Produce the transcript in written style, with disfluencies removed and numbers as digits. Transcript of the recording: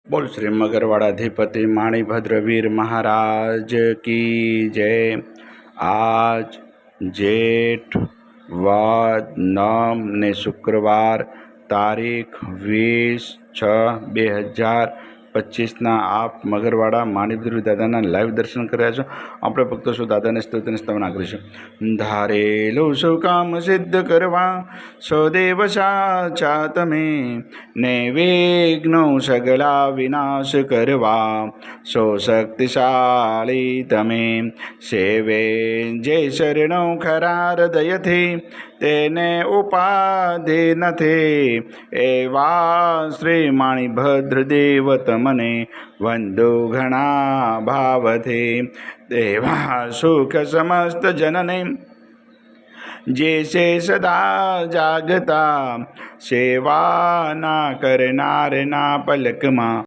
बोल श्री मगरवाड़ाधिपति माणिभद्र वीर महाराज की जय। आज जेठ वद 9 ने शुक्रवार તારીખ 20/6/2025 આપ મગરવાડા માણિભદ્ર દાદાના લાઈવ દર્શન કર્યા છો। આપણે ભક્તો શું દાદાને સ્તુતિને સ્તવના કરીશું। ધારેલું શું કામ સિદ્ધ કરવા સૌદેવ સાચા તમે, ને વિઘ્નો સગલા વિનાશ કરવા સો શક્તિશાળી તમે। સેવે જે શરણો ખરા હૃદયથી તેને ઉપાધિ નથી, એવા શ્રી માણિભદ્ર દેવ તમને વંદુ ઘણા ભાવથી। દેવા સુખ સમસ્ત જનને જે છે સદા જાગતા, સેવા ના કરનારના પલકમાં